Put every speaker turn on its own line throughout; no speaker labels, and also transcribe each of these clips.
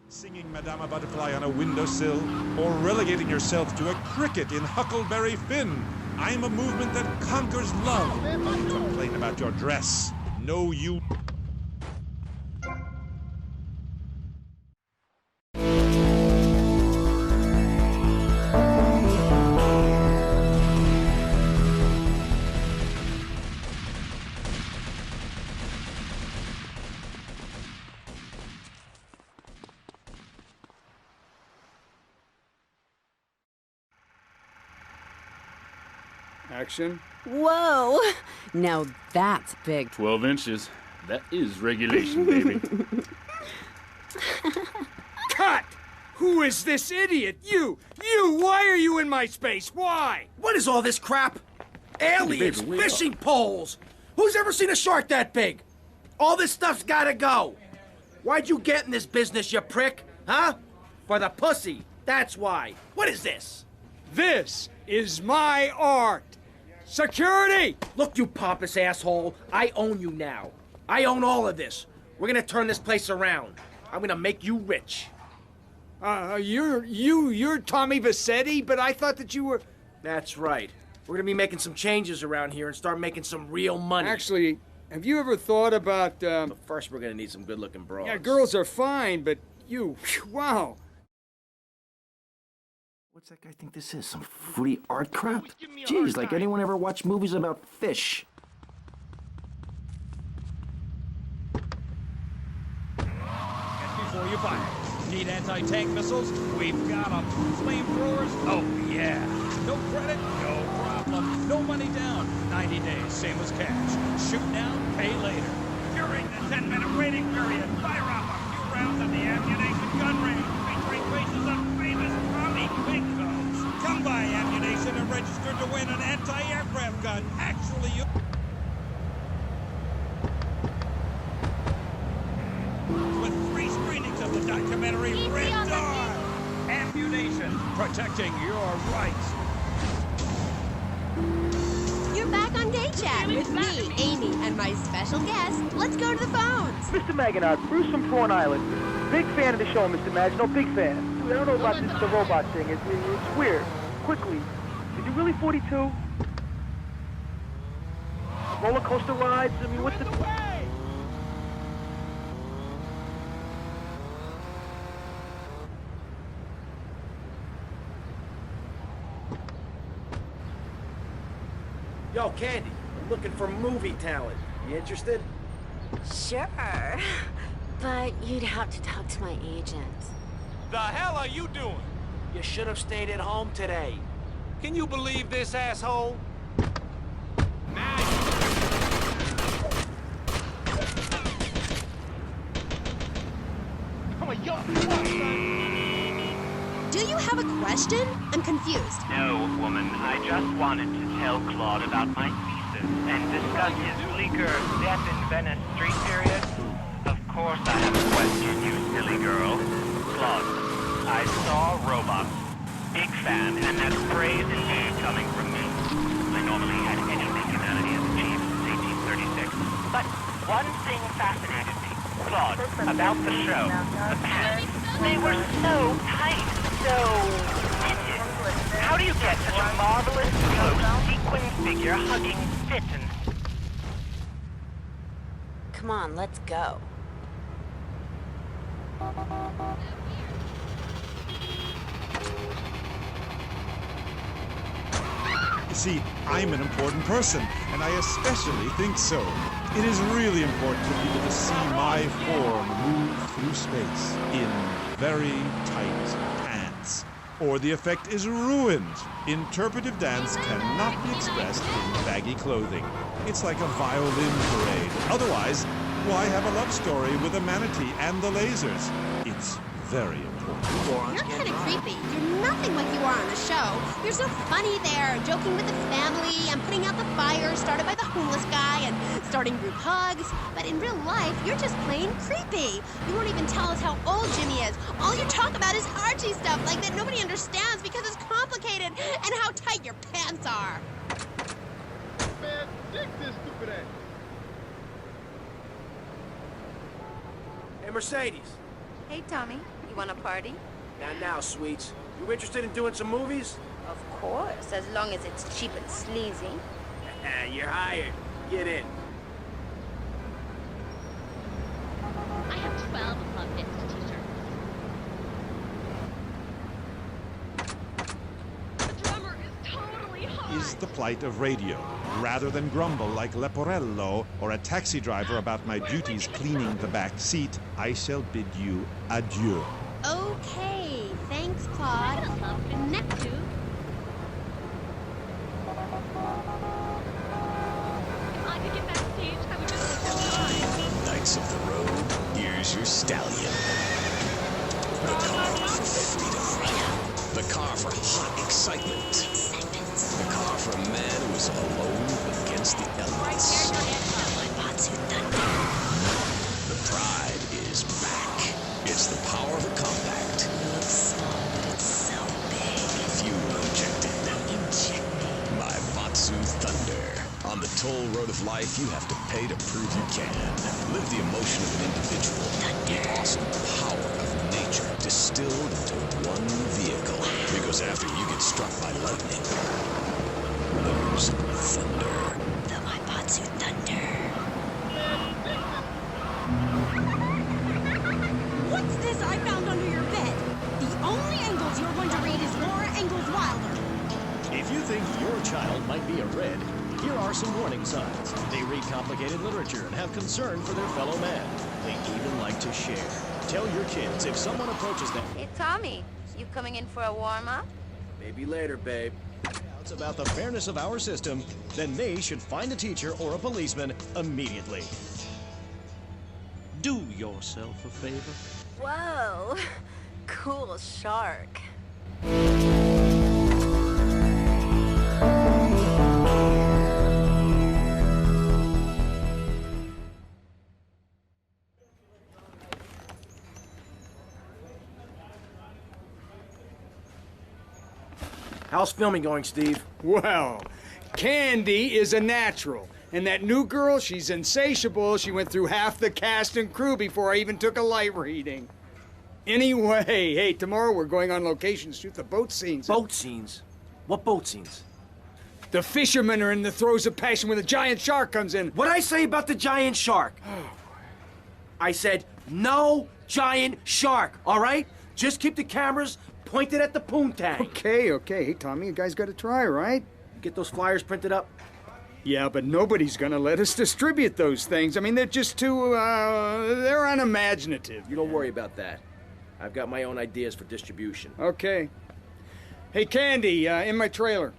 Singing Madama Butterfly on a windowsill, or relegating yourself to a cricket in Huckleberry Finn. I'm a movement that conquers love. Complain about your dress. No, you...
Action.
Whoa! Now that's big.
12 inches. That is regulation, baby.
Cut! Who is this idiot? You! Why are you in my space? Why?
What is all this crap? Aliens,
baby,
fishing poles! Who's ever seen a shark that big? All this stuff's gotta go. Why'd you get in this business, you prick? Huh? For the pussy. That's why. What is this?
This is my art. Security!
Look, you pompous asshole. I own you now. I own all of this. We're gonna turn this place around. I'm gonna make you rich.
You're Tommy Vercetti, but I thought that you were...
That's right. We're gonna be making some changes around here and start making some real money.
Actually, have you ever thought about,
But first we're gonna need some good-looking broads.
Yeah, girls are fine, but you... Wow.
What's that guy think this is? Some free art crap? Jeez, like anyone ever watch movies about fish?
Before you fire. Need anti-tank missiles? We've got them. Flamethrowers? Oh, yeah. No credit? No problem. No money down. 90 days, same as cash. Shoot now, pay later. During the 10-minute waiting period, fire off a few rounds at the ammunition gun range, featuring faces of famous Tommy Bigos. Come by ammunition and register to win an anti-aircraft gun. Actually, you... With 3 screenings of the documentary Red Dawn. Ammunition, protecting your rights.
You're back on Day Chat with me, Amy, and my special guest. Let's go to the phones.
Mr. Maginot, Bruce from Prawn Island. Big fan of the show, Mr. Maginot, big fan. I don't know about the robot thing. It's weird. Quickly, is he really 42? Roller coaster rides? I mean, what's the...
Yo, Candy, I'm looking for movie talent. You interested?
Sure, but you'd have to talk to my agent.
The hell are you doing?
You should have stayed at home today.
Can you believe this, asshole?
Do you have a question? I'm confused.
No, woman. I just wanted to tell Claude about my thesis and discuss his bleaker Death in Venice Street period. Of course I have a question, you silly girl. Claude, I saw robots. Big fan, and that's praise indeed coming from me. I normally had anything humanity has achieved since 1836. But one thing fascinated me. Claude, about the show. The pants. They were so tight. So rigid. How do you get such a marvelous, close, sequin figure hugging fit and...
Come on, let's go.
You see, I'm an important person, and I especially think so. It is really important for people to see my form move through space in very tight pants, or the effect is ruined. Interpretive dance cannot be expressed in baggy clothing. It's like a violin parade. Otherwise, why have a love story with a manatee and the lasers? It's very important.
You're kind of creepy. You're nothing like you are on the show. You're so funny there, joking with the family and putting out the fire started by the homeless guy and starting group hugs. But in real life, you're just plain creepy. You won't even tell us how old Jimmy is. All you talk about is Archie stuff like that nobody understands because it's complicated and how tight your pants are.
Man, dig this stupid ass.
Hey, Mercedes.
Hey, Tommy. You want a party?
Not now, sweets. You interested in doing some movies?
Of course, as long as it's cheap and sleazy.
You're hired. Get in.
I have 12 Club Bits t-shirts. The drummer is totally hot.
Is the plight of radio. Rather than grumble like Leporello or a taxi driver about my duties cleaning the back seat, I shall bid you adieu.
Okay, thanks, Claude. Next to. If I could get backstage, I would just take time.
Knights of the road, here's your stallion. The car for freedom. The car for hot excitement. The car for a man who is alone against the elements. The pride is back. It's the power of a compact.
Looks small, but it's so big.
Fuel injected. My Vatsu Thunder. On the toll road of life, you have to pay to prove you can. Live the emotion of an individual. The awesome power of nature distilled into one vehicle. Because after you get struck by lightning, there's thunder.
The Maibatsu Thunder.
What's this I found under your bed? The only Engels you're going to read is Laura Ingalls Wilder.
If you think your child might be a red, here are some warning signs. They read complicated literature and have concern for their fellow man. They even like to share. Tell your kids if someone approaches them.
Hey, Tommy, you coming in for a warm-up?
Maybe later, babe.
It's about the fairness of our system, then they should find a teacher or a policeman immediately.
Do yourself a favor.
Whoa, cool shark.
How's filming going, Steve?
Well, Candy is a natural. And that new girl, she's insatiable. She went through half the cast and crew before I even took a light reading. Anyway, hey, tomorrow we're going on location to shoot the boat scenes.
Boat scenes? What boat scenes?
The fishermen are in the throes of passion when the giant shark comes in.
What'd I say about the giant shark? I said, no giant shark, all right? Just keep the cameras pointed at the poontang.
Okay. Hey, Tommy, you guys gotta try, right?
Get those flyers printed up?
Yeah, but nobody's gonna let us distribute those things. I mean, they're just too, they're unimaginative.
You don't worry about that. I've got my own ideas for distribution.
Okay. Hey, Candy, in my trailer.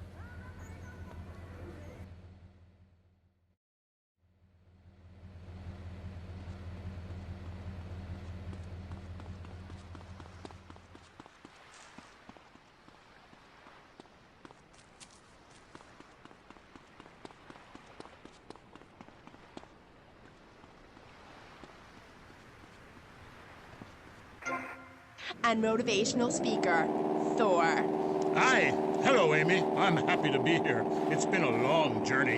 And motivational speaker, Thor.
Hi. Hello, Amy. I'm happy to be here. It's been a long journey.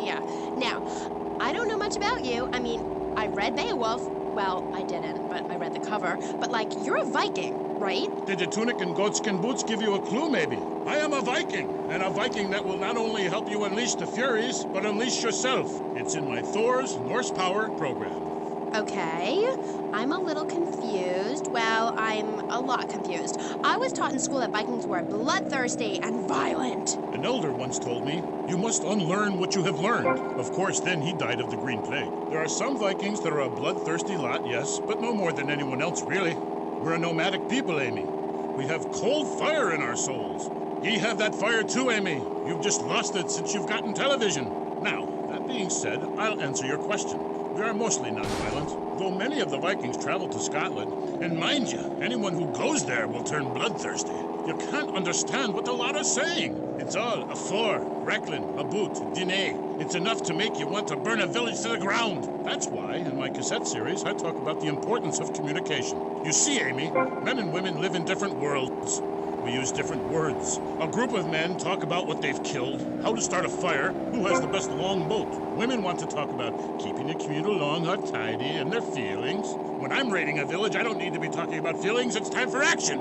Yeah. Now, I don't know much about you. I mean, I read Beowulf. Well, I didn't, but I read the cover. But, like, you're a Viking, right?
Did the tunic and goatskin boots give you a clue, maybe? I am a Viking, and a Viking that will not only help you unleash the Furies, but unleash yourself. It's in my Thor's Norse Power program.
Okay, I'm a little confused. Well, I'm a lot confused. I was taught in school that Vikings were bloodthirsty and violent.
An elder once told me, you must unlearn what you have learned. Of course, then he died of the Green Plague. There are some Vikings that are a bloodthirsty lot, yes, but no more than anyone else, really. We're a nomadic people, Amy. We have cold fire in our souls. Ye have that fire too, Amy. You've just lost it since you've gotten television. Now, that being said, I'll answer your question. We are mostly non-violent, though many of the Vikings travel to Scotland. And mind you, anyone who goes there will turn bloodthirsty. You can't understand what the lot are saying. It's all a for, Recklin, a boot, dîner. It's enough to make you want to burn a village to the ground. That's why, in my cassette series, I talk about the importance of communication. You see, Amy, men and women live in different worlds. we use different words. A group of men talk about what they've killed, how to start a fire, who has the best long boat. Women want to talk about keeping the communal lawn tidy and their feelings. When I'm raiding a village, I don't need to be talking about feelings. It's time for action.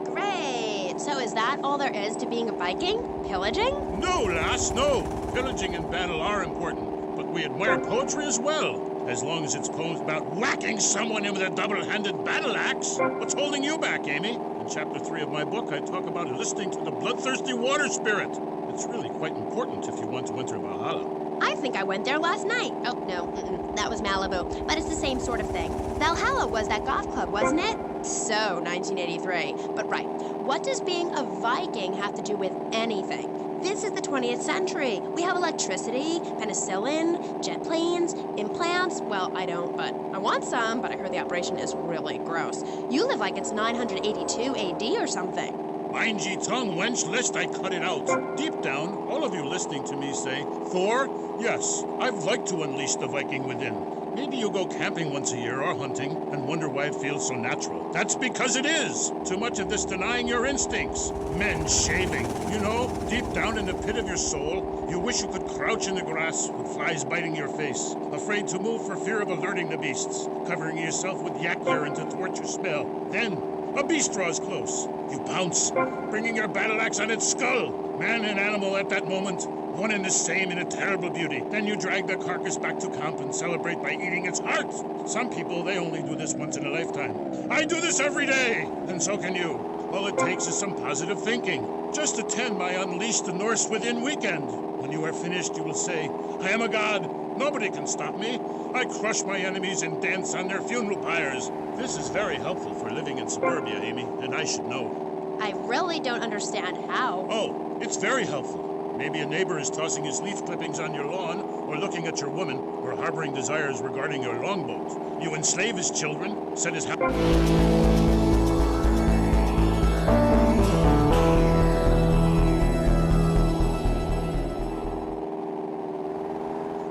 Great. So is that all there is to being a Viking? Pillaging?
No, lass, no. Pillaging and battle are important, but we admire poetry as well. As long as it's poems about whacking someone in with a double-handed battle axe. What's holding you back, Amy? In Chapter 3 of my book, I talk about listening to the bloodthirsty water spirit. It's really quite important if you want to enter Valhalla.
I think I went there last night. Oh, no, that was Malibu. But it's the same sort of thing. Valhalla was that golf club, wasn't it? So, 1983. But right, what does being a Viking have to do with anything? This is the 20th century. We have electricity, penicillin, jet planes, implants. Well, I don't, but I want some, but I heard the operation is really gross. You live like it's 982 AD or something.
Mind ye tongue, wench, lest I cut it out. Deep down, all of you listening to me say, Thor, yes, I'd like to unleash the Viking within. Maybe you go camping once a year or hunting and wonder why it feels so natural. That's because it is. Too much of this denying your instincts. Men shaving. You know, deep down in the pit of your soul, you wish you could crouch in the grass with flies biting your face, afraid to move for fear of alerting the beasts, covering yourself with yak urine to thwart your smell. Then, a beast draws close. You pounce, bringing your battle axe on its skull. Man and animal at that moment, one and the same in a terrible beauty. Then you drag the carcass back to camp and celebrate by eating its heart. Some people, they only do this once in a lifetime. I do this every day, and so can you. All it takes is some positive thinking. Just attend my Unleash the Norse Within weekend. When you are finished, you will say, I am a god. Nobody can stop me. I crush my enemies and dance on their funeral pyres. This is very helpful for living in suburbia, Amy, and I should know.
I really don't understand how.
Oh, it's very helpful. Maybe a neighbor is tossing his leaf clippings on your lawn, or looking at your woman, or harboring desires regarding your longboat. You enslave his children, set his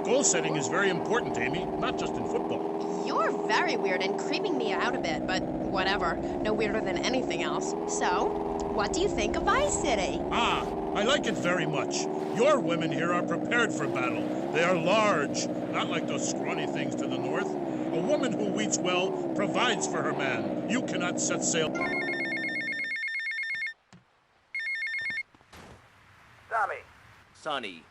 Goal setting is very important, Amy, not just in football.
You're very weird and creeping me out a bit, but whatever. No weirder than anything else. So, what do you think of Vice City?
Ah, I like it very much. Your women here are prepared for battle. They are large, not like those scrawny things to the north. A woman who eats well provides for her man. You cannot set sail.
Tommy.
Sonny.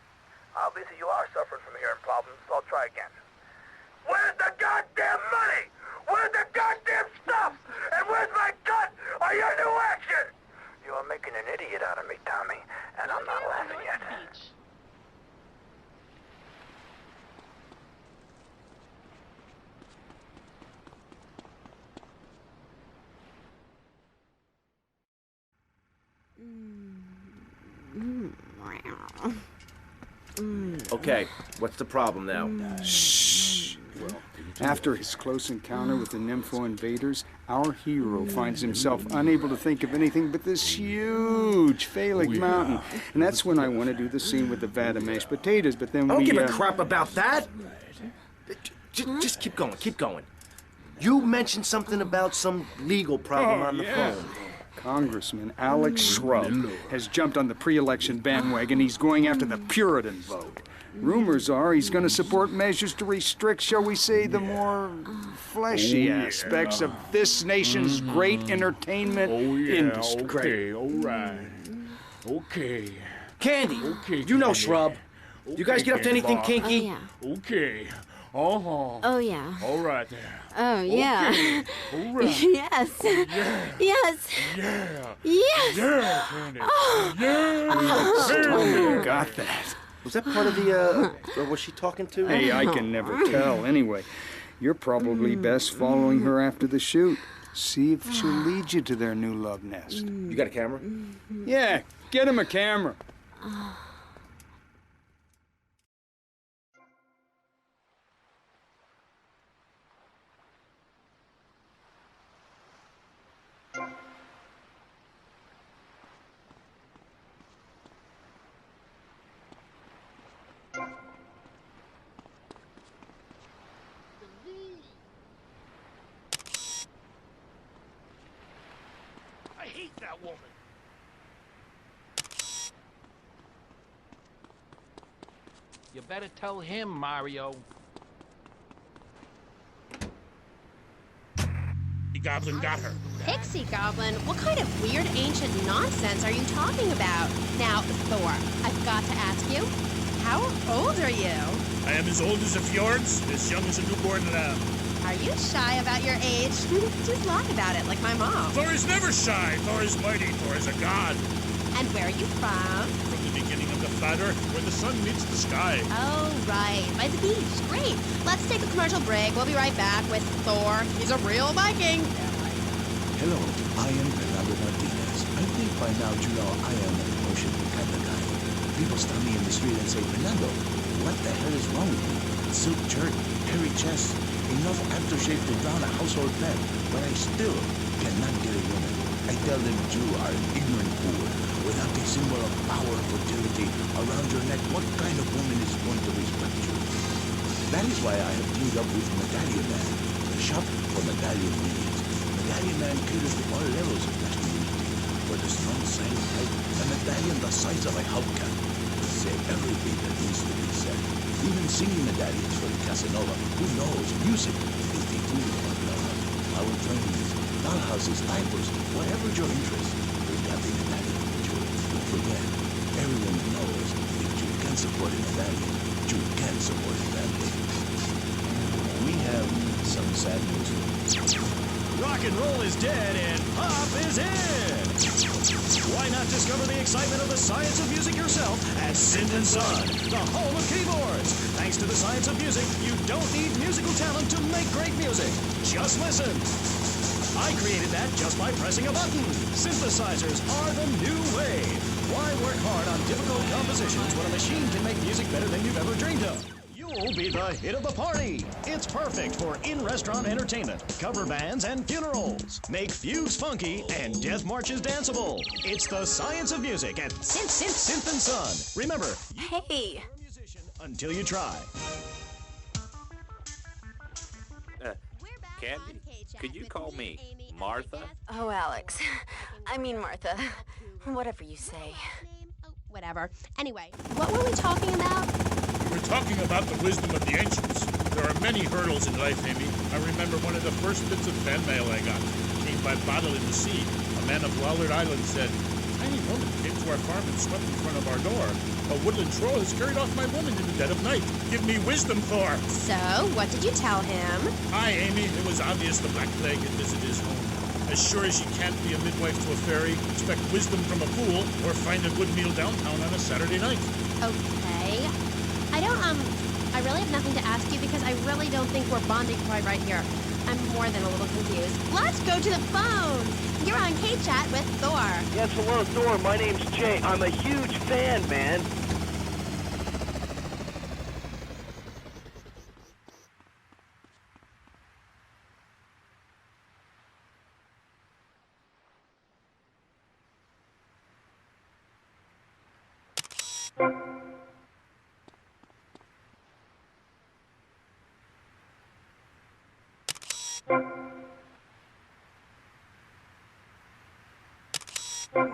Obviously you are suffering from hearing problems, so I'll try again. Where's the goddamn money? Where's the goddamn stuff? And where's my cut on your new action? You are making an idiot out of me, Tommy, and I'm not laughing yet.
Okay, what's the problem now?
Shh. After his close encounter with the Nympho invaders, our hero finds himself unable to think of anything but this huge phallic mountain. And that's when I want to do the scene with the vat of mashed potatoes, but then
I don't give a crap about that. Just keep going, keep going. You mentioned something about some legal problem on the phone.
Congressman Alex Shrub has jumped on the pre-election bandwagon. He's going after the Puritan vote. Rumors are he's going to support measures to restrict, shall we say, the more fleshy aspects of this nation's great entertainment industry.
Great.
All right. Okay.
Candy,
Okay,
you know
Candy.
Shrub. You guys get up to anything kinky?
Oh, yeah.
Okay.
Oh, yeah.
All right there.
Oh, yeah.
Okay. All right.
Yes.
Yeah.
Yes.
Yeah.
Yes.
Yeah, Candy.
Oh.
Yeah.
You got that.
Was that part of the, was she talking to?
Hey, I can never tell. Anyway, you're probably best following her after the shoot. See if she'll lead you to their new love nest.
You got a camera?
Yeah, get him a camera.
I hate that woman.
You better tell him, Mario.
The goblin got her.
Pixie Goblin? What kind of weird ancient nonsense are you talking about? Now, Thor, I've got to ask you, how old are you?
I am as old as the fjords, as young as a newborn lamb.
Are you shy about your age? Just lie about it, like my mom.
Thor is never shy. Thor is mighty. Thor is a god.
And where are you from?
From the beginning of the flat earth, where the sun meets the sky.
Oh, right. By the beach. Great. Let's take a commercial break. We'll be right back with Thor. He's a real Viking.
Hello, I am Ricardo Diaz. I think by now you know I am an emotional kind of guy. People stop me in the street and say, Fernando, what the hell is wrong with me? Silk shirt, hairy chest, enough aftershave to drown a household pet, but I still cannot get a woman. I tell them you are an ignorant fool. Without a symbol of power and fertility around your neck, what kind of woman is going to respect you? That is why I have teamed up with Medallion Man, the shop for medallion needs. Medallion Man caters to all levels of masculinity, for the strong silent type, a medallion the size of a hubcap. Say everything that needs to be said. Even singing medallions for the Casanova, who knows music is the tool of love. Our trainings, dollhouses, diapers, whatever your interest, we've got the medallion for you. Don't forget, everyone knows if you can support a medallion, you can support a family. We have some sad news.
Rock and roll is dead and pop is in! Why not discover the excitement of the science of music yourself at Synth & Son, the home of keyboards? Thanks to the science of music, you don't need musical talent to make great music. Just listen. I created that just by pressing a button. Synthesizers are the new wave. Why work hard on difficult compositions when a machine can make music better than you've ever dreamed of? You'll be the hit of the party. It's perfect for in-restaurant entertainment, cover bands, and funerals. Make fugues funky and death marches danceable. It's the science of music at Synth & Son. Remember,
Hey.
you're a musician until you try.
Candy, could you call me Martha?
Oh, Alex. I mean, Martha. Whatever you say.
Whatever. Anyway, what were we talking about?
We're talking about the wisdom of the ancients. There are many hurdles in life, Amy. I remember one of the first bits of fan mail I got came by bottle in the sea. A man of Wallard Island said, "Tiny woman came to our farm and swept in front of our door. A woodland troll has carried off my woman in the dead of night. Give me wisdom, Thor."
So, what did you tell him?
Hi, Amy. It was obvious the Black Plague had visited his home. As sure as you can't be a midwife to a fairy, expect wisdom from a fool, or find a good meal downtown on a Saturday night.
Okay. I really have nothing to ask you because I really don't think we're bonding quite right here. I'm more than a little confused. Let's go to the phones. You're on K-Chat with Thor.
Yes, hello, Thor. My name's Jay. I'm a huge fan, man.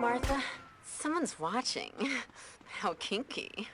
Martha, someone's watching. How kinky.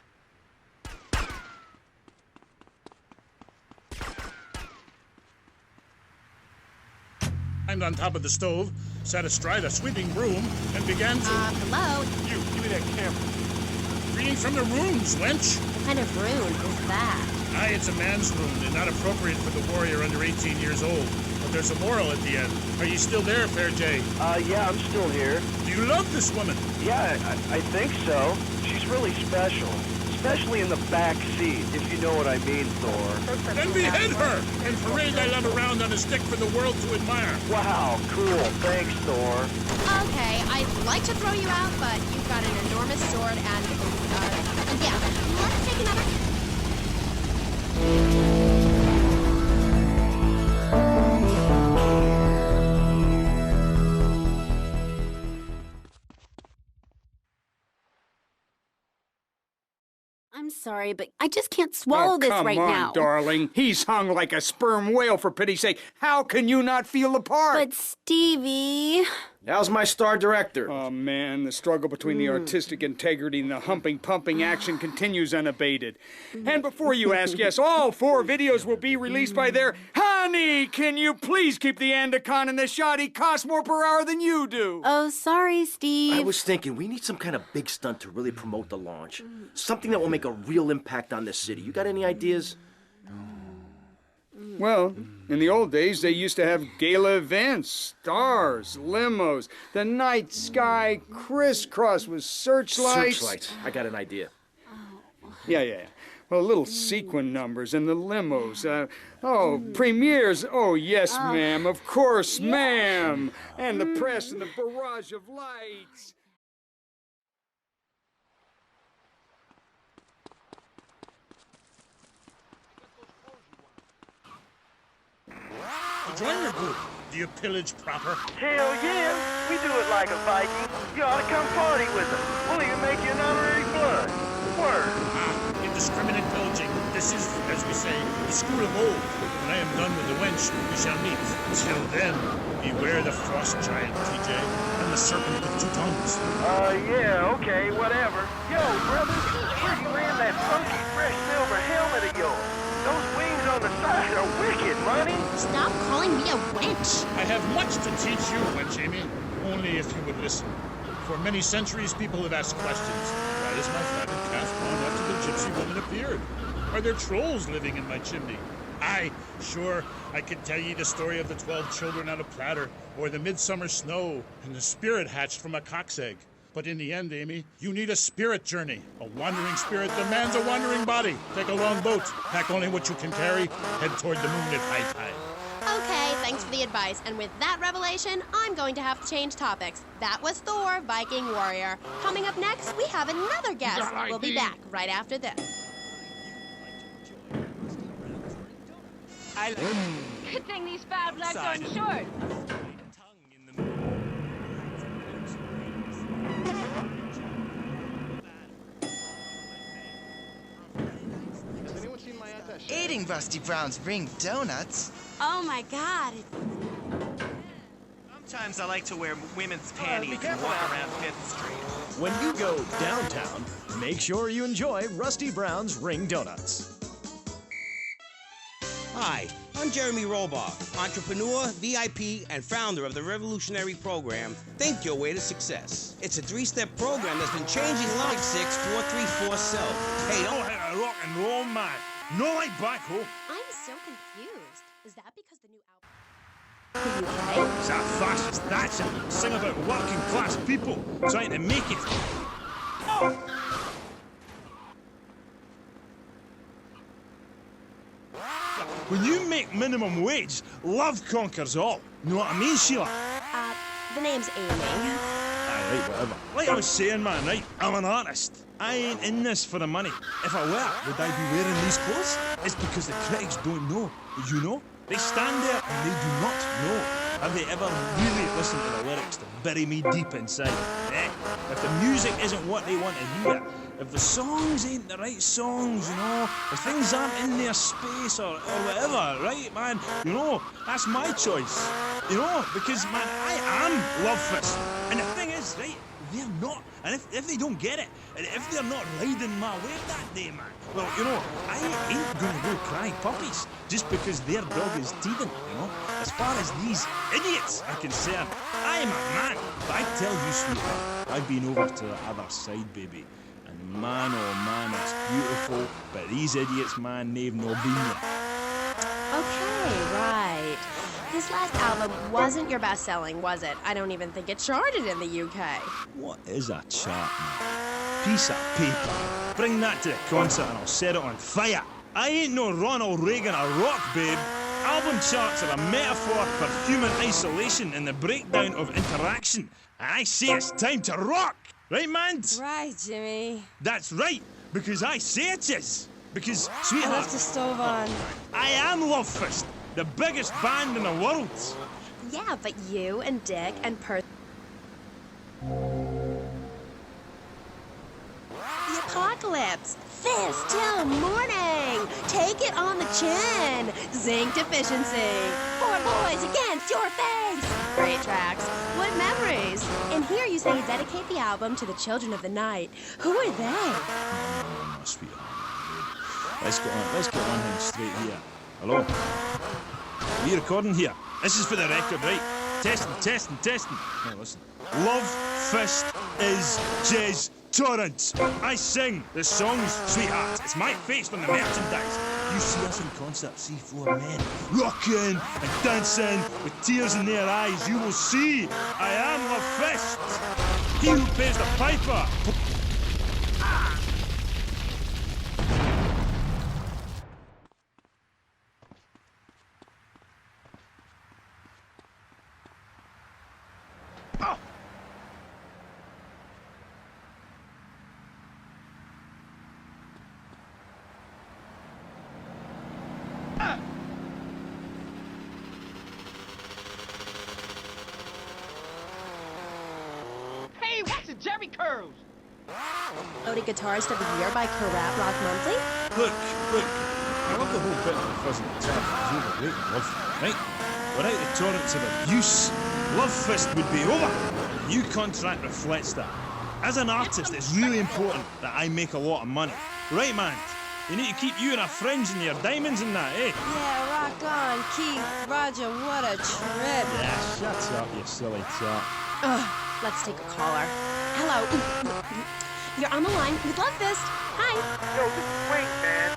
Climbed on top of the stove, sat astride a sweeping broom, and began to...
Hello?
You, give me that camera. Reading from the runes, wench.
What kind of rune is that?
Aye, it's a man's rune, and not appropriate for the warrior under 18 years old. But there's a moral at the end. Are you still there, Fair Jay?
Yeah, I'm still here.
Do you love this woman?
Yeah, I think so. She's really special. Especially in the back seat, if you know what I mean, Thor.
Then behead her, and parade thy love around on a stick for the world to admire.
Wow, cool. Thanks, Thor.
Okay, I'd like to throw you out, but you've got an enormous sword and yeah, let's take another...
I'm sorry, but I just can't swallow this right
Come
now.
on, darling. He's hung like a sperm whale, for pity's sake. How can you not feel the part?
But Stevie...
How's my star director?
Oh, man, the struggle between the artistic integrity and the pumping action continues unabated. And before you ask, yes, all 4 videos will be released by their... Honey, can you please keep the Andacon in the shot? He costs more per hour than you do.
Oh, sorry, Steve.
I was thinking, we need some kind of big stunt to really promote the launch. Something that will make a real impact on this city. You got any ideas?
Well, in the old days, they used to have gala events, stars, limos, the night sky crisscross with searchlights.
Searchlights. I got an idea.
Yeah. Well, little sequin numbers and the limos. Premieres. Oh, yes, ma'am. Of course, ma'am. And the press and the barrage of lights.
Join your group. Do you pillage proper?
Hell yeah, we do it like a Viking. You ought to come party with us. We'll even make you an honorary blood. Word.
Indiscriminate pillaging. This is, as we say, the school of old. When I am done with the wench, we shall meet. Till then, beware the frost giant, TJ, and the serpent with 2 tongues.
Yeah, okay, whatever. Yo, brother, where you land that funky fresh silver helmet of yours? Those wings on the side are wicked, Money.
Stop calling me a wench.
I have much to teach you, wench Amy. Only if you would listen. For many centuries, people have asked questions. Why is my fatted calf gone after the gypsy woman appeared? Are there trolls living in my chimney? Aye, sure, I could tell ye the story of the 12 children on a platter, or the midsummer snow, and the spirit hatched from a cock's egg. But in the end, Amy, you need a spirit journey. A wandering spirit demands a wandering body. Take a long boat, pack only what you can carry, head toward the moon at high tide.
Okay, thanks for the advice. And with that revelation, I'm going to have to change topics. That was Thor, Viking Warrior. Coming up next, we have another guest. We'll be back right after this.
Good thing these fat legs aren't short.
Eating Rusty Brown's ring donuts.
Oh my God.
Sometimes I like to wear women's panties and walk around 5th Street.
When you go downtown, make sure you enjoy Rusty Brown's ring donuts.
Hi, I'm Jeremy Robar, entrepreneur, VIP, and founder of the revolutionary program, Think Your Way to Success. It's a 3-step program that's been changing lives. 64347. Hey,
don't hit a rock and roll, man. No like backhoe.
I'm so confused. Is that because the new album...
Oh, it's a fascist Thatcher. Sing about working class people trying to make it. When you make minimum wage, love conquers all. Know what I mean, Sheila?
The name's Amy.
Right, whatever. Like I was saying, man, right? I'm an artist. I ain't in this for the money. If I were, would I be wearing these clothes? It's because the critics don't know. You know? They stand there and they do not know. Have they ever really listened to the lyrics to bury me deep inside? If the music isn't what they want to hear, if the songs ain't the right songs, you know, if things aren't in their space or whatever, right, man, you know, that's my choice. You know, because, man, I am Love Fist. And the thing is, right, they're not. And if they don't get it, and if they're not riding my wave that day, man, well, you know, I ain't gonna go cry puppies just because their dog is teething, you know. As far as these idiots are concerned, I'm a man. But I tell you, sweetheart, I've been over to the other side, baby. And man, oh man, it's beautiful. But these idiots, man, they've no been there.
Okay, right. This last album wasn't your best-selling, was it? I don't even think it charted in the UK.
What is a chart, man? Piece of paper. Bring that to the concert and I'll set it on fire. I ain't no Ronald Reagan or rock, babe. Album charts are a metaphor for human isolation and the breakdown of interaction. And I say it's time to rock. Right, man?
Right, Jimmy.
That's right, because I say it is. Because, sweetheart...
I left the stove on.
I am Love Fist, the biggest band in the world.
Yeah, but you and Dick and The apocalypse. Fist till morning. Take it on the chin. Zinc deficiency. 4 boys against your face. Great tracks. What memories? hear you say you dedicate the album to the children of the night. Who are they?
Oh, my sweetheart. Let's get one thing straight here. Hello? Are you recording here? This is for the record, right? Testing. Now listen. Love Fist is Jez Torrent. I sing the songs, sweetheart. It's my face on the merchandise. You see us in concert, see four men rocking and dancing with tears in their eyes. You will see I am Love Fist. He who pays the piper.
Hey, what's it, Jerry Curls?
Voted Guitarist of the Year by Corrap Rock Monthly?
Look. I love the whole bit of the present time. It's overrated, love, right? Without the torrents of abuse, Love Fist would be over. The new contract reflects that. As an artist, it's really important that I make a lot of money. Right, man? You need to keep you and our friends and your diamonds and that, eh?
Yeah, rock on, Keith. Roger, what a trip.
Yeah, shut up, you silly twat.
Let's take a caller. Hello. You're on the line with Love Fist. Hi.
Yo, this is Wayne, man.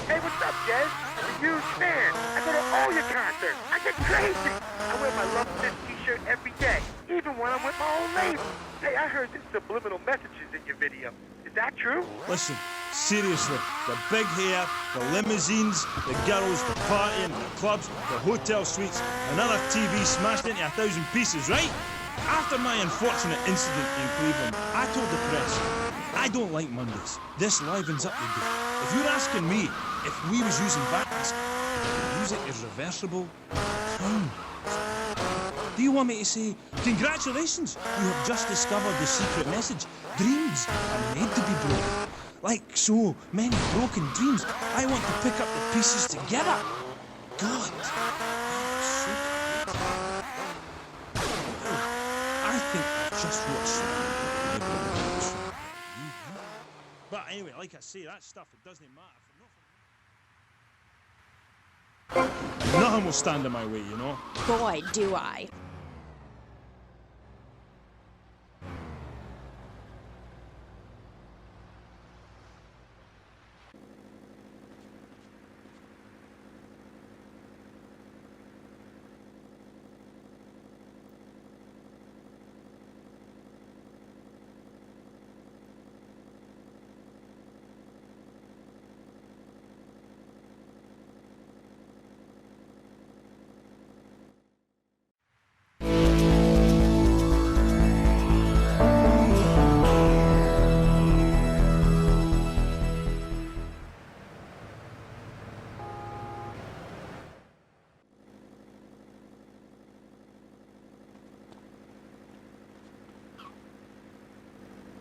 Hey, what's up, Jez? I'm a huge fan. I go to all your concerts. I get crazy. I wear my Love Fist t-shirt every day, even when I'm with my old lady. Hey, I heard there's subliminal messages in your video. Is that true?
Listen, seriously, the big hair, the limousines, the girls, the partying, the clubs, the hotel suites, another TV smashed into 1,000 pieces, right? After my unfortunate incident in Cleveland, I told the press, I don't like Mondays. This livens up the day. If you're asking me if we was using backmask, the music is reversible. Do you want me to say, congratulations, you have just discovered the secret message. Dreams are made to be broken. Like so many broken dreams, I want to pick up the pieces together. God, so I think I just watched But anyway, like I say, that stuff, it doesn't matter for nothing. Nothing will stand in my way, you know?
Boy, do I.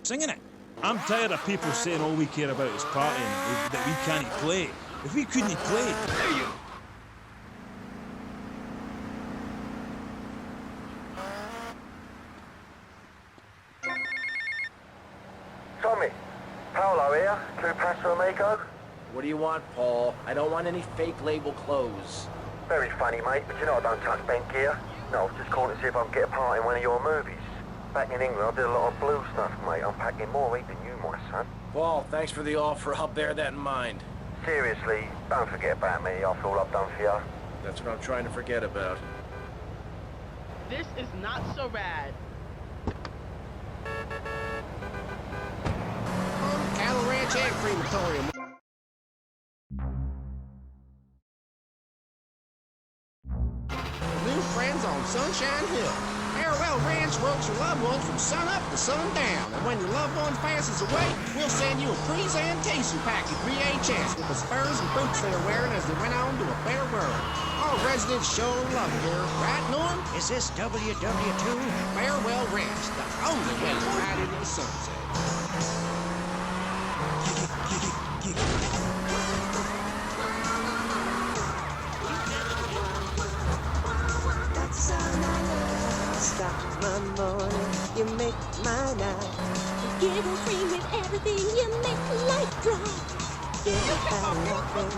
Singing it. I'm tired of people saying all we care about is partying, that we can't play. If we couldn't play, there you.
Tommy, Paolo here, Two Paso Amigo.
What do you want, Paul? I don't want any fake label clothes.
Very funny, mate, but you know I don't touch bent gear. No, I was just calling to see if I can get a part in one of your movies. Back in England, I did a lot of blue stuff, mate. I'm packing more heat than you, my son.
Paul, thanks for the offer. I'll bear that in mind.
Seriously, don't forget about me after all I've done for you.
That's what I'm trying to forget about.
This is not so bad.
Cattle Ranch Egg Crematorium. New friends on Sunshine Hill. Farewell Ranch ropes your loved ones from sun up to sundown. And when your loved one passes away, we'll send you a presentation package VHS with the spurs and boots they were wearing as they went on to a better world. All residents show love here, right, Norm?
Is this WW2?
Farewell Ranch, the only way to ride into the sunset.
morning, you make my night.
Giggle free with everything, you make life dry.
Get by laughing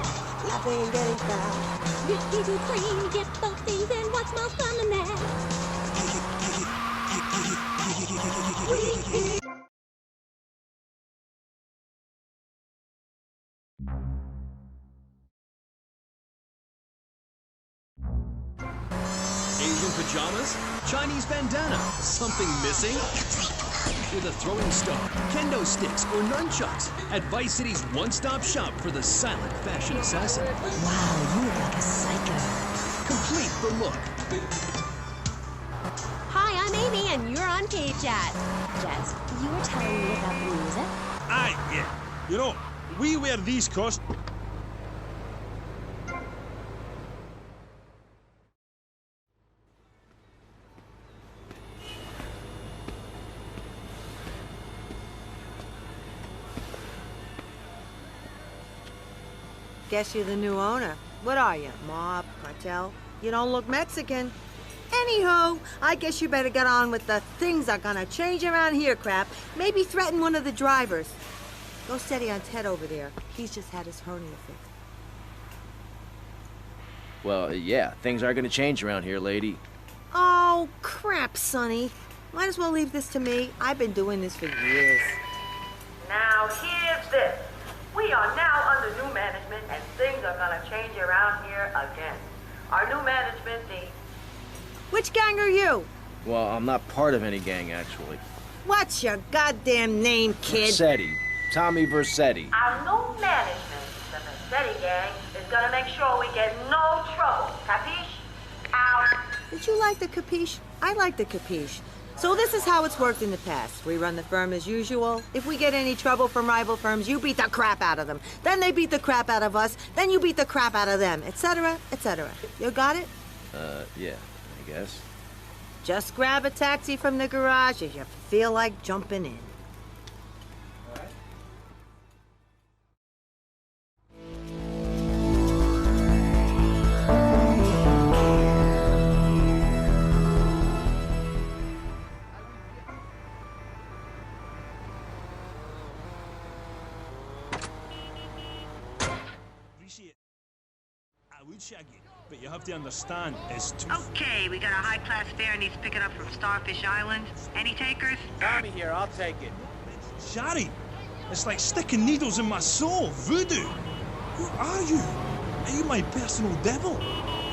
and getting foul.
With giggle free, you get both things, and what's more fun than that?
Asian pajamas? Chinese bandana? Something missing? With a throwing star, kendo sticks, or nunchucks at Vice City's one-stop shop for the silent fashion assassin.
Wow, you look like a psycho.
Complete the look.
Hi, I'm Amy, and you're on K-Chat. Jess, you were telling me about the music?
Aye, yeah. You know, we wear these costumes.
Guess you're the new owner. What are you, mob, cartel? You don't look Mexican. Anywho, I guess you better get on with the things are gonna change around here crap. Maybe threaten one of the drivers. Go steady on Ted over there. He's just had his hernia fixed.
Well, yeah, things are gonna change around here, lady.
Oh, crap, Sonny. Might as well leave this to me. I've been doing this for years.
Now, here's this. We are now under new management, and things are gonna change around here again. Our new management,
Which gang are you?
Well, I'm not part of any gang, actually.
What's your goddamn name, kid?
Vercetti. Tommy Vercetti.
Our new management, the Vercetti gang, is gonna make sure we get no trouble. Capiche? Out.
Did you like the capiche? I like the capiche. So this is how it's worked in the past. We run the firm as usual. If we get any trouble from rival firms, you beat the crap out of them. Then they beat the crap out of us. Then you beat the crap out of them, etc., etc. You got it?
Yeah, I guess.
Just grab a taxi from the garage if you feel like jumping in.
I would shag it, but you have to understand, it's too...
Okay, we got a high-class fare needs picking up from Starfish Island. Any takers?
Tommy here, I'll take it.
Shari, it's like sticking needles in my soul. Voodoo. Who are you? Are you my personal devil?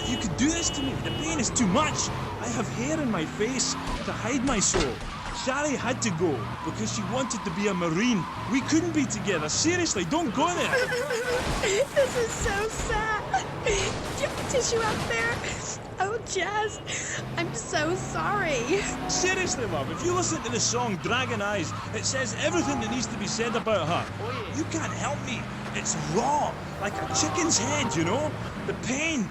If you could do this to me, the pain is too much. I have hair in my face to hide my soul. Shari had to go because she wanted to be a Marine. We couldn't be together. Seriously, don't go there.
This is so sad. Do you have a tissue out there? Oh, Jazz, I'm so sorry.
Seriously, love, if you listen to the song Dragon Eyes, it says everything that needs to be said about her. You can't help me. It's raw, like a chicken's head, you know? The pain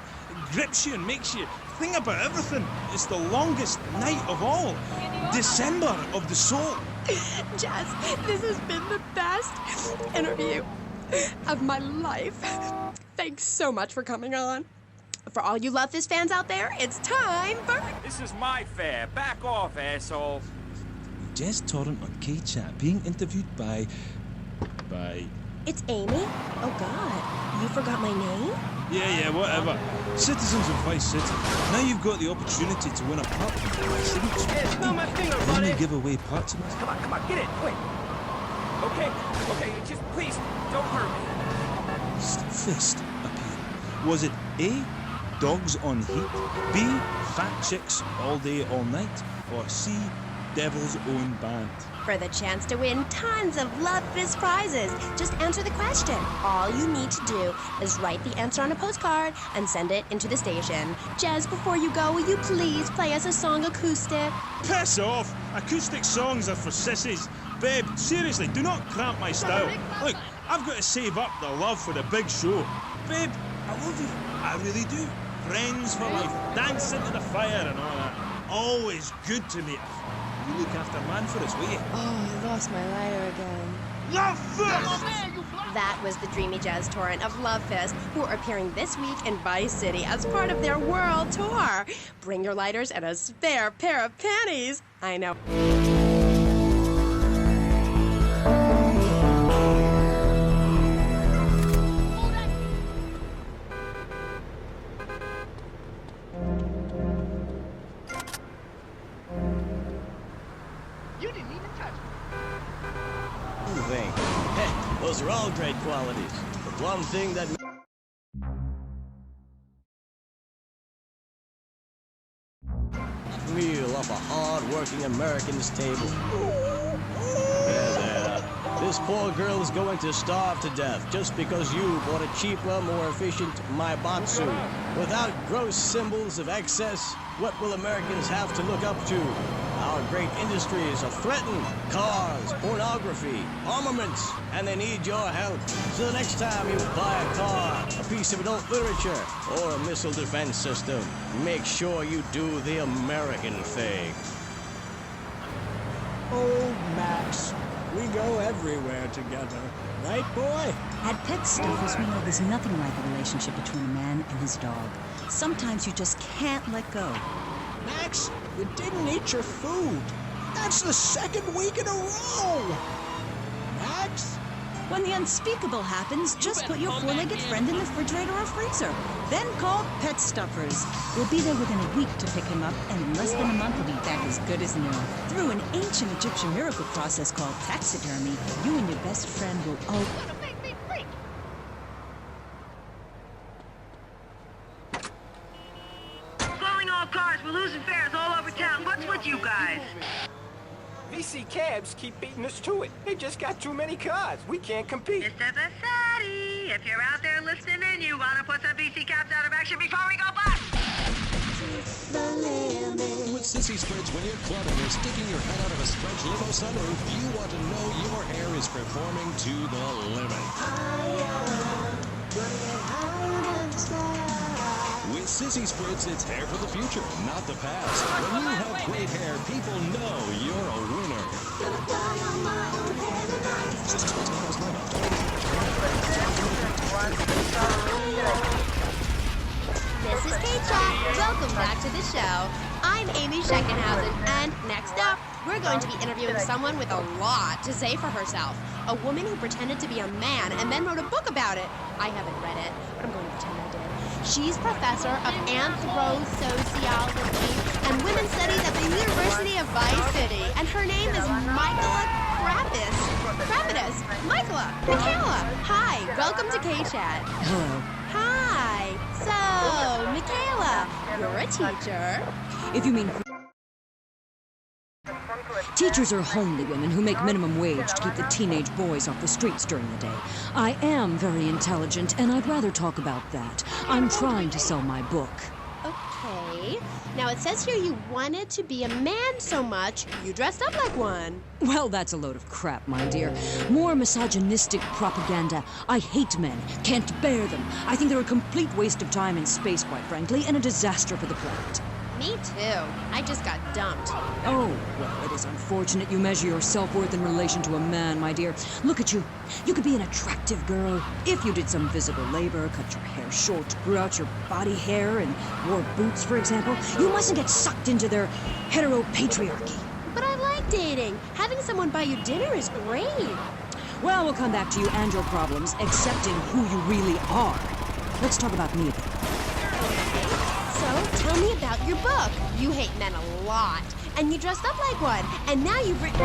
grips you and makes you think about everything. It's the longest night of all. December of the soul.
Jazz, this has been the best interview of my life. Thanks so much for coming on. For all you Love This fans out there, it's time for...
This is my fare. Back off, asshole.
Jess Torrent on K-Chat being interviewed by...
It's Amy? Oh, God. You forgot my name?
Yeah, whatever. Citizens of Vice City. Now you've got the opportunity to win a part from my signature.
Hey, smell my finger,
Then
buddy.
we give away parts of it.
Come on, get it, quick. Okay, just please, don't hurt me.
Fist appeal. Was it A, dogs on heat, B, fat chicks all day, all night, or C, devil's own band?
For the chance to win tons of Love This prizes, just answer the question. All you need to do is write the answer on a postcard and send it into the station. Jez, before you go, will you please play us a song acoustic?
Piss off! Acoustic songs are for sissies. Babe, seriously, do not cramp my style. Look, I've got to save up the love for the big show. Babe, I love you. I really do. Friends for life, dancing to the fire and all that. Always good to me. You look after man for us, will you?
Oh, I lost my lighter again.
Love first!
That was the dreamy jazz torrent of Love Fist, who are appearing this week in Vice City as part of their world tour. Bring your lighters and a spare pair of panties. I know.
Those are all great qualities. But one thing that wheel of a hard-working American's table. There. This poor girl is going to starve to death just because you bought a cheaper, more efficient Maibatsu. Without gross symbols of excess, what will Americans have to look up to? Our great industries are threatened. Cars, pornography, armaments, and they need your help. So the next time you buy a car, a piece of adult literature, or a missile defense system, make sure you do the American thing.
Oh, Max, we go everywhere together. Right, boy?
At Pet Stuffers, we know there's nothing like a relationship between a man and his dog. Sometimes you just can't let go.
Max, you didn't eat your food. That's the second week in a row. Max?
When the unspeakable happens, just put your four-legged friend in the refrigerator or freezer. Then call Pet Stuffers. We'll be there within a week to pick him up, and in less than a month he'll be back as good as new. Through an ancient Egyptian miracle process called taxidermy, you and your best friend will all...
Calling all cars. We're losing fares all over town. What's with you guys?
VC Cabs keep beating us to it. They just got too many cars. We can't compete.
Mr. Vercetti, if you're out there listening in, you want to put some VC Cabs out of action before we go bust.
With sissy spreads when you're clubbing or sticking your head out of a stretch limo sunroof, you want to know your hair is performing to the limit. With sissy spreads, it's hair for the future, not the past. When you have great hair, people know you're a winner.
This is K-Chat. Welcome back to the show. I'm Amy Scheckenhausen, and next up, we're going to be interviewing someone with a lot to say for herself. A woman who pretended to be a man and then wrote a book about it. I haven't read it, but I'm going to pretend I did. She's professor of anthro-sociology and women's studies at the University of Vice City, and her name is Michaela Krapitis. Michaela. Hi, welcome to K-Chat.
Hello.
Hi. So, Michaela, you're a teacher.
If you mean... Teachers are homely women who make minimum wage to keep the teenage boys off the streets during the day. I am very intelligent, and I'd rather talk about that. I'm trying to sell my book.
Okay. Now, it says here you wanted to be a man so much, you dressed up like one.
Well, that's a load of crap, my dear. More misogynistic propaganda. I hate men. Can't bear them. I think they're a complete waste of time and space, quite frankly, and a disaster for the planet.
Me too. I just got dumped.
Oh, well, it is unfortunate you measure your self-worth in relation to a man, my dear. Look at you. You could be an attractive girl if you did some physical labor, cut your hair short, grew out your body hair, and wore boots, for example. You mustn't get sucked into their heteropatriarchy.
But I like dating. Having someone buy you dinner is great.
Well, we'll come back to you and your problems, accepting who you really are. Let's talk about me again.
So, tell me about your book. You hate men a lot, and you dressed up like one, and now you've written...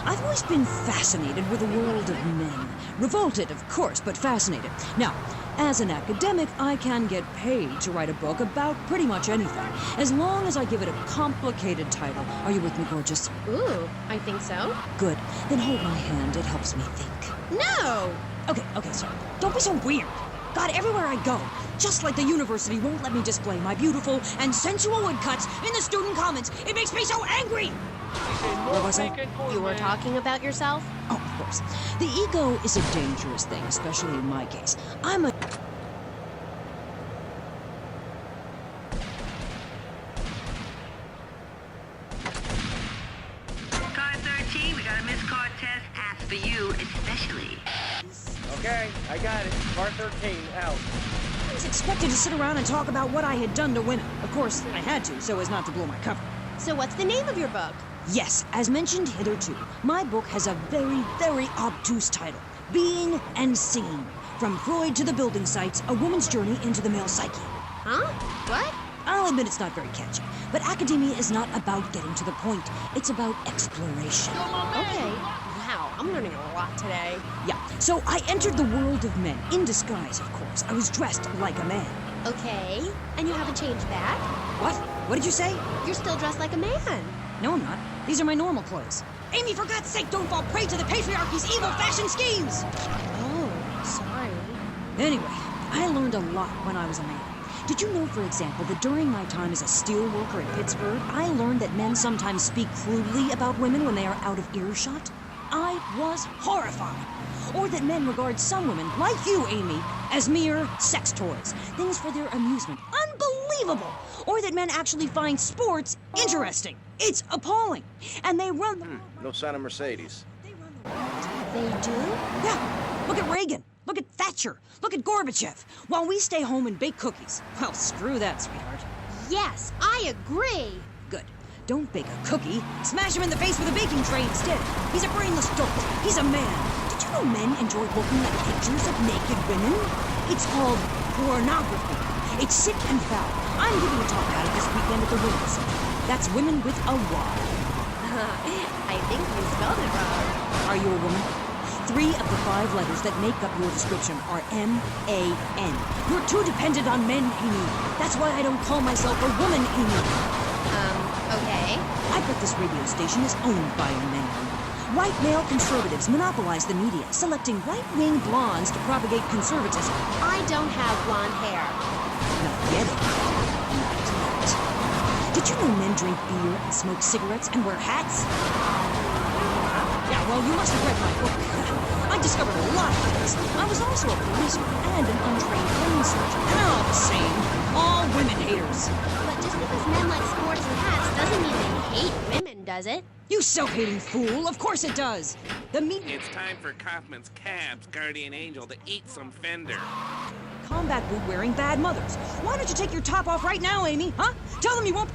I've always been fascinated with the world of men. Revolted, of course, but fascinated. Now, as an academic, I can get paid to write a book about pretty much anything, as long as I give it a complicated title. Are you with me, gorgeous?
Ooh, I think so.
Good. Then hold my hand. It helps me think.
No!
Okay, sorry. Don't be so weird. God, everywhere I go, just like the university won't let me display my beautiful and sensual woodcuts in the student commons. It makes me so angry! Where was I?
You were talking about yourself?
Oh, of course. The ego is a dangerous thing, especially in my case. I'm a...
For you especially.
Okay, I got it. Car 13, out.
I was expected to sit around and talk about what I had done to win it. Of course, I had to, so as not to blow my cover.
So what's the name of your book?
Yes, as mentioned hitherto, my book has a very, very obtuse title. Being and Seen. From Freud to the building sites, a woman's journey into the male psyche.
Huh? What?
I'll admit it's not very catchy, but academia is not about getting to the point. It's about exploration.
Okay. Wow, I'm learning a lot today.
Yeah, so I entered the world of men, in disguise, of course. I was dressed like a man.
Okay, and you haven't changed back?
What? What did you say?
You're still dressed like a man.
No, I'm not. These are my normal clothes. Amy, for God's sake, don't fall prey to the patriarchy's evil fashion schemes!
Oh, sorry.
Anyway, I learned a lot when I was a man. Did you know, for example, that during my time as a steel worker in Pittsburgh, I learned that men sometimes speak crudely about women when they are out of earshot? I was horrified. Or that men regard some women, like you, Amy, as mere sex toys, things for their amusement. Unbelievable! Or that men actually find sports interesting. It's appalling. And they run the...
No sign of Mercedes.
They do?
Yeah. Look at Reagan. Look at Thatcher. Look at Gorbachev. While we stay home and bake cookies. Well, screw that, sweetheart.
Yes, I agree.
Good. Don't bake a cookie. Smash him in the face with a baking tray instead. He's a brainless dope. He's a man. Did you know men enjoy looking at pictures of naked women? It's called pornography. It's sick and foul. I'm giving a talk about it this weekend at the Women's Center. That's women with a Y.
I think you spelled it wrong.
Are you a woman? 3 of the 5 letters that make up your description are M-A-N. You're too dependent on men, Amy. That's why I don't call myself a woman, Amy.
Okay.
I bet this radio station is owned by a man. White male conservatives monopolize the media, selecting right-wing blondes to propagate conservatism.
I don't have blonde hair.
Not yet. Not yet. Did you know men drink beer and smoke cigarettes and wear hats? Yeah, well, you must have read my book. I discovered a lot of things. I was also a policeman and an untrained brain surgeon. And all the same, all women haters.
But just because men like sports and hats doesn't mean they hate women, does it?
You self-hating fool! Of course it does! The media...
It's time for Kaufman's Cabs, Guardian Angel, to eat some fender.
Combat boot-wearing bad mothers. Why don't you take your top off right now, Amy? Huh? Tell them you won't...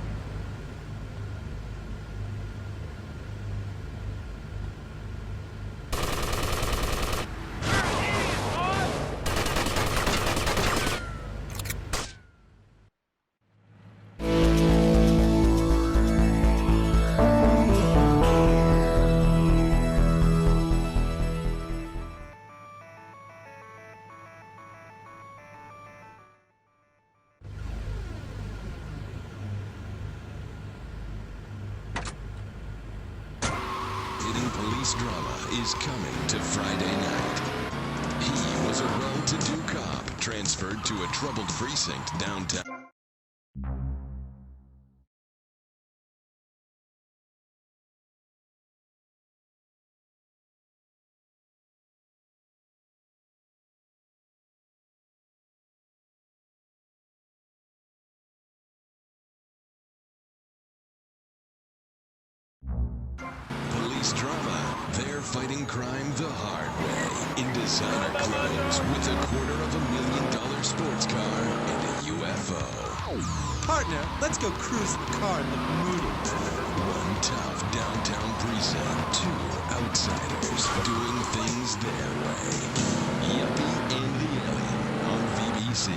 Police drama is coming to Friday night. He was a well-to-do cop transferred to a troubled precinct downtown. Police drama. They're fighting crime the hard way. In designer clothes with $250,000 sports car and a UFO.
Partner, let's go cruise the car in the movies.
One tough downtown precinct. 2 outsiders doing things their way. Yuppie and the Alien on VBC.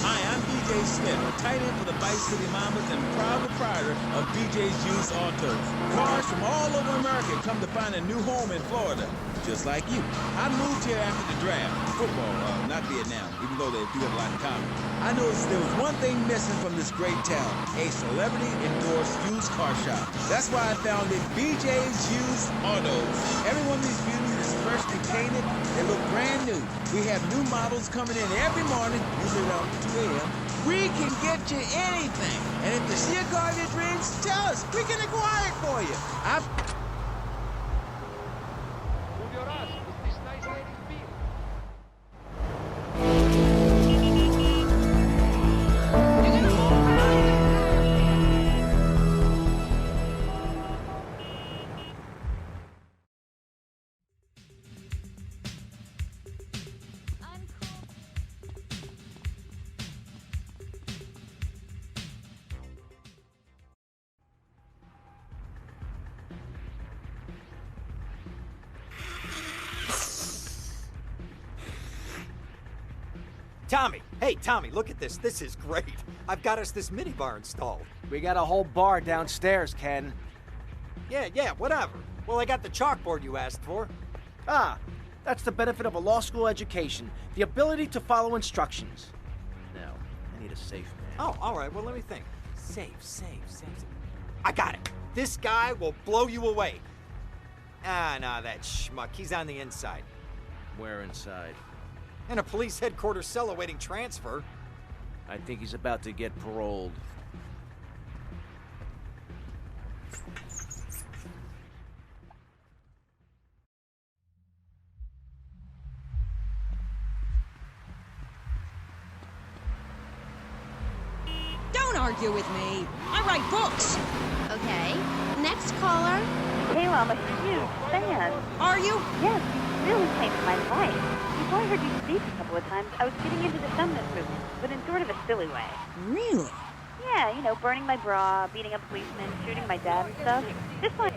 Hi, I'm BJ Smith, tight end for the Vice City Mamas and proud proprietor of BJ's Used Autos. Cars from all over America come to find a new home in Florida, just like you. I moved here after the draft. Football, not Vietnam, even though they do have a lot in common. I noticed there was one thing missing from this great town, a celebrity-endorsed used car shop. That's why I founded BJ's Used Autos. Every one of these beauties is freshly painted. They look brand new. We have new models coming in every morning, usually around 2 a.m. We can get you anything. And if you see a car of your dreams, tell us. We can acquire it for you.
Tommy! Hey, Tommy, look at this. This is great. I've got us this minibar installed.
We got a whole bar downstairs, Ken.
Yeah, whatever. Well, I got the chalkboard you asked for.
Ah, that's the benefit of a law school education. The ability to follow instructions. Now, I need a safe man.
Oh, all right. Well, let me think. Safe. I got it. This guy will blow you away. Ah, nah, that schmuck. He's on the inside.
Where inside?
In a police headquarters cell awaiting transfer.
I think he's about to get paroled.
Don't argue with me. I write books.
Okay. Next caller.
Kayla, I'm a huge fan.
Are you?
Yes, you really changed my life. Before I heard you speak a couple of times, I was getting into the feminist movement, but in sort of a silly way.
Really?
Yeah, you know, burning my bra, beating up policemen, shooting my dad and stuff. Just like...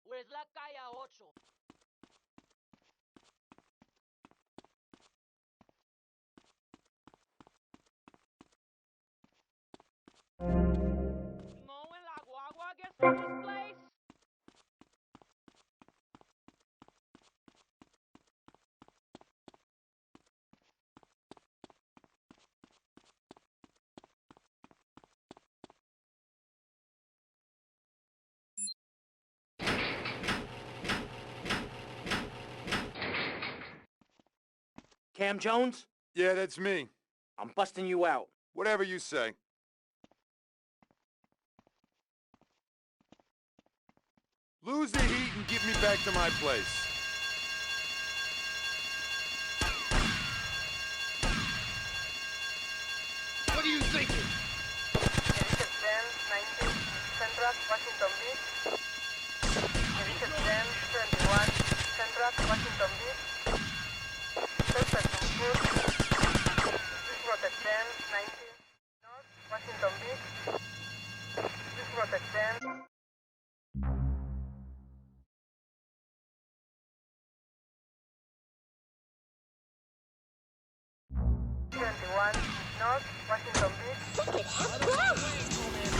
Where's la calle 8? Snow en la guagua gets to this place?
Cam Jones?
Yeah, that's me.
I'm busting you out.
Whatever you say. Lose the heat and get me back to my place. What are you thinking?
Vance, 19, Central, Washington Beach. Vance, 21, Central, Washington Beach. Person food. This was a Vance, 19, North, Washington Beach. This was a Vance. North, Washington Beach.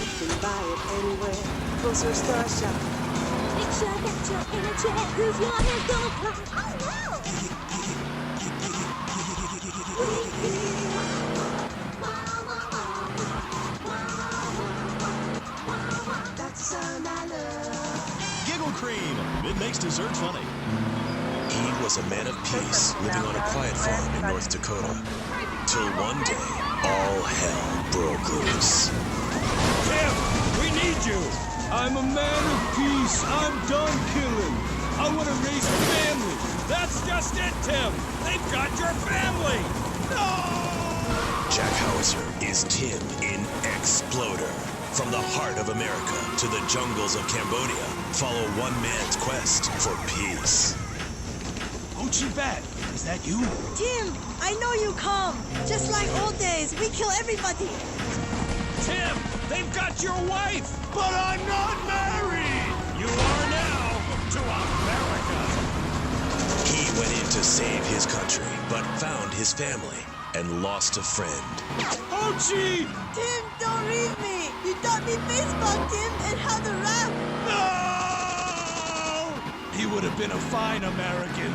You can buy it anywhere. Grocery store shop. Make sure I got your energy. Who's your head gonna fly? Oh no! That's the sound I love.
Giggle Cream. It makes dessert funny.
He was a man of peace, living on a quiet farm in North Dakota. Till one day, all hell broke loose.
Tim, we need you! I'm a man of peace. I'm done killing. I want to raise a family. That's just it, Tim. They've got your family. No!
Jack Hauser is Tim in Exploder. From the heart of America to the jungles of Cambodia, follow one man's quest for peace.
Bad. Is that you?
Tim, I know you come. Just like old days, we kill everybody.
Tim, they've got your wife. But I'm not married. You are now to America.
He went in to save his country, but found his family and lost a friend.
Ochi!
Tim, don't leave me. You taught me baseball, Tim, and how to rap.
No! He would have been a fine American.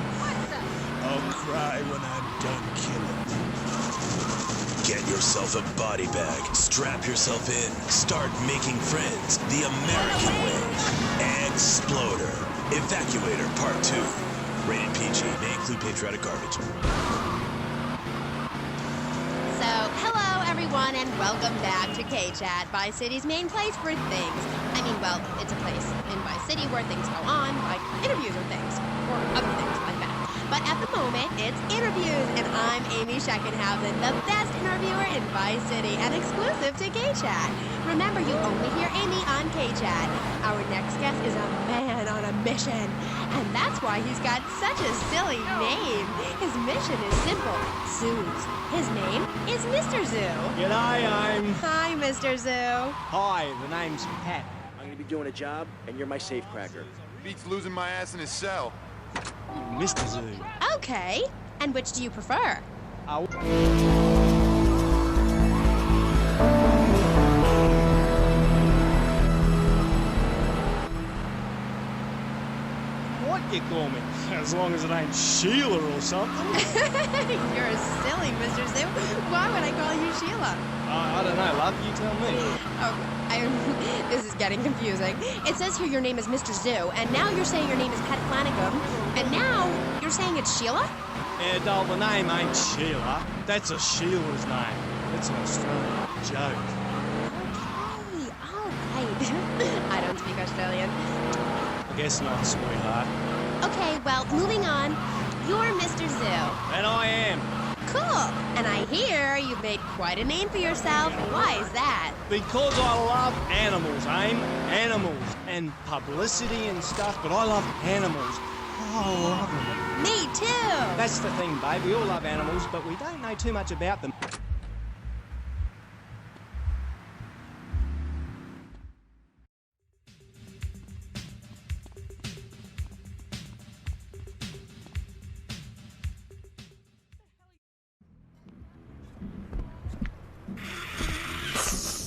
A
cry when I'm done killing.
Get yourself a body bag, strap yourself in, start making friends the American way. Exploder. Evacuator Part 2. Rated PG. May include patriotic garbage.
So, hello everyone and welcome back to K-Chat, Vice City's main place for things. I mean, well, it's a place in Vice City where things go on, like interviews or things, or other things like that. But at the moment, it's interviews, and I'm Amy Scheckenhausen, the best interviewer in Vice City and exclusive to K-Chat. Remember, you only hear Amy on K-Chat. Our next guest is a man on a mission, and that's why he's got such a silly name. His mission is simple, zoos. His name is Mr. Zoo.
G'day, I'm...
Hi, Mr. Zoo.
Hi, the name's Pat. I'm gonna be doing a job, and you're my safecracker.
Beats losing my ass in his cell.
Mr. Zoo.
Okay, and which do you prefer?
What you call me? As long as it ain't Sheila or something.
You're silly, Mr. Zoo. Why would I call you Sheila?
I don't know, love. You tell me.
Oh, this is getting confusing. It says here your name is Mr. Zoo, and now you're saying your name is Pat Flanagan, and now you're saying it's Sheila?
Yeah, doll, the name ain't Sheila. That's a Sheila's name. It's an Australian joke.
Okay, all right. I don't speak Australian.
I guess not, sweetheart.
Okay, well, moving on. You're Mr. Zoo.
And I am.
Cool. And I hear you've made quite a name for yourself. Why is that?
Because I love animals, Aim. Animals. And publicity and stuff, but I love animals. I love them.
Me too.
That's the thing, babe. We all love animals, but we don't know too much about them.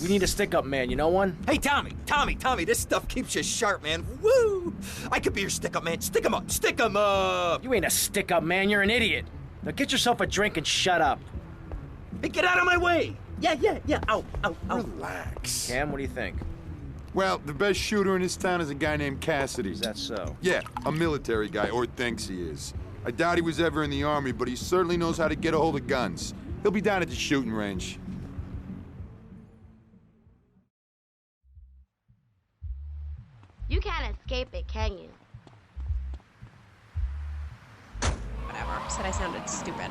We need a stick-up man, you know one?
Hey, Tommy, this stuff keeps you sharp, man. Woo! I could be your stick-up man. Stick 'em up, stick 'em up!
You ain't a stick-up man, you're an idiot. Now get yourself a drink and shut up.
Hey, get out of my way! Yeah, ow.
Relax.
Cam, what do you think?
Well, the best shooter in this town is a guy named Cassidy.
Is that so?
Yeah, a military guy, or thinks he is. I doubt he was ever in the army, but he certainly knows how to get a hold of guns. He'll be down at the shooting range.
You can't escape it, can you?
Whatever. Said I sounded stupid.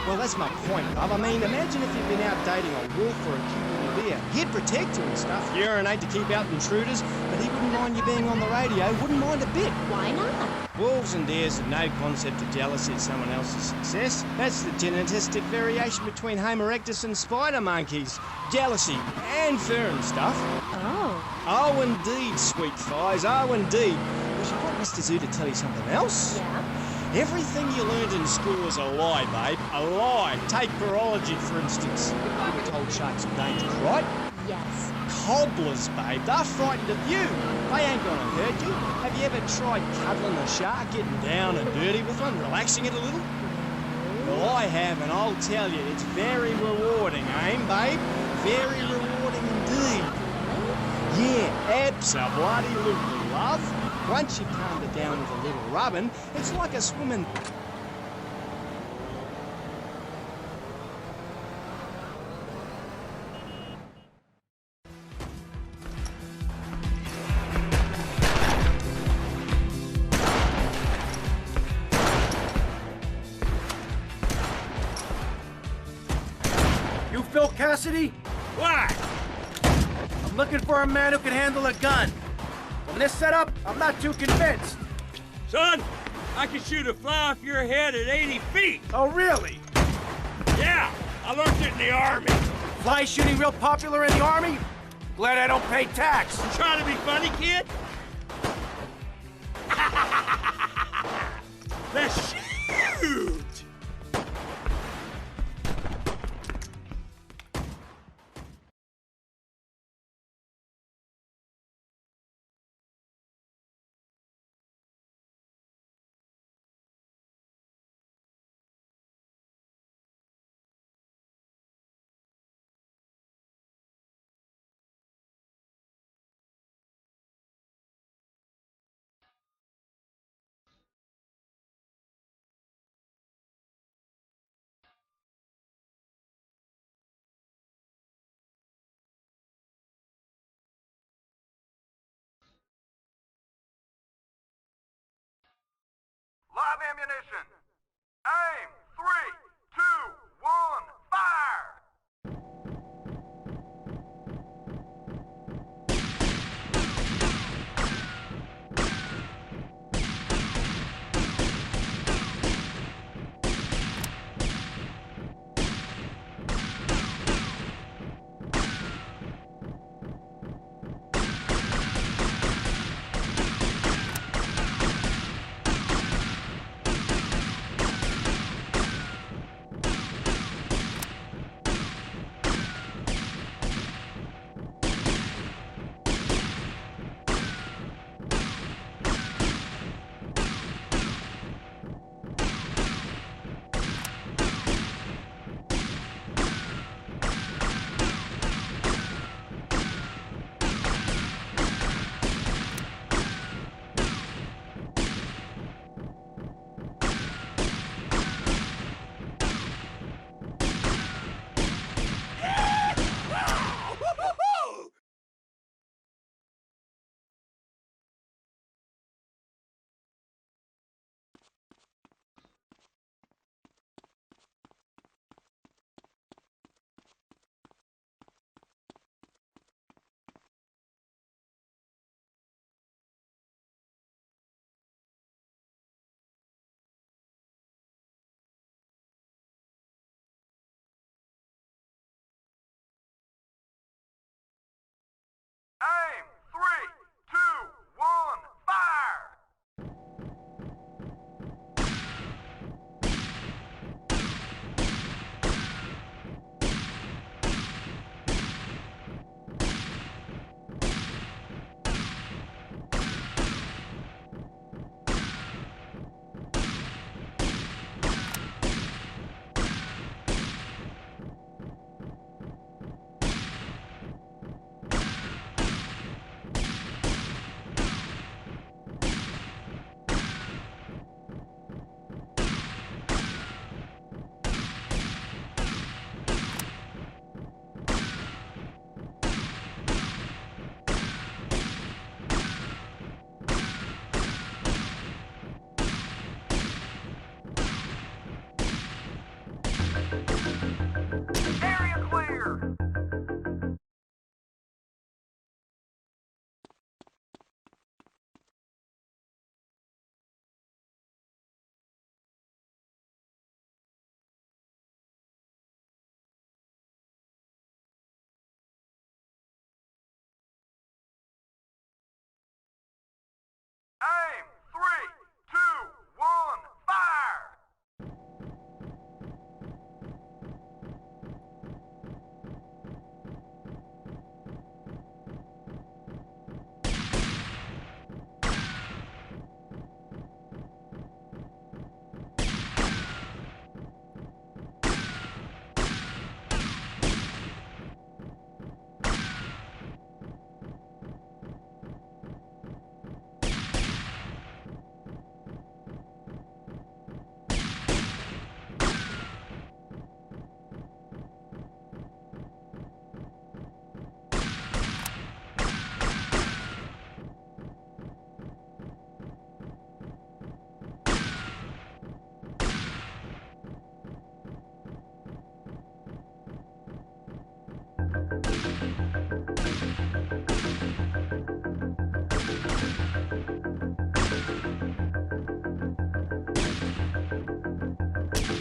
Well, that's my point, love. I mean, imagine if you'd been out dating a wolf or a Cuban deer. He'd protect you and stuff, urinate to keep out intruders, but he wouldn't mind you being on the radio, wouldn't mind a bit.
Why not?
Wolves and deers have no concept of jealousy at someone else's success. That's the genetistic variation between Homo erectus and spider monkeys. Jealousy and fur and stuff.
Oh.
Oh, indeed, sweet thighs, oh, indeed. Would you like Mr. Zoo to tell you something else?
Yeah?
Everything you learned in school is a lie, babe. A lie. Take virology, for instance. You were told sharks are dangerous, right?
Yes.
Cobblers, babe. They're frightened of you. They ain't gonna hurt you. Have you ever tried cuddling a shark, getting down and dirty with one, relaxing it a little? Well, I have, and I'll tell you, it's very rewarding, babe? Very rewarding indeed. Yeah, absolutely, love. Once you calm it down with a little rubbing, it's like a swimming... You Phil Cassidy?
What?
I'm looking for a man who can handle a gun. From this setup, I'm not too convinced.
Son, I can shoot a fly off your head at 80 feet.
Oh, really?
Yeah, I learned it in the Army.
Fly shooting real popular in the Army? Glad I don't pay tax.
Trying to be funny, kid? Let's shoot!
Live ammunition. Aim. 3, 2, 1, fire! Aim! 3, 2, 1, fire! Area clear! Aim! 3, 2, 1, fire!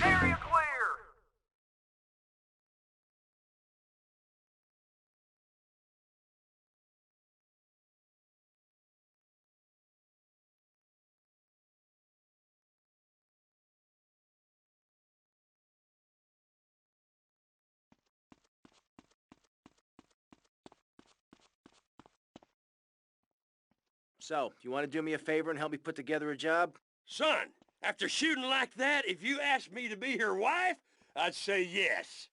Area clear!
So, you want to do me a favor and help me put together a job?
Son, after shooting like that, if you asked me to be your wife, I'd say yes.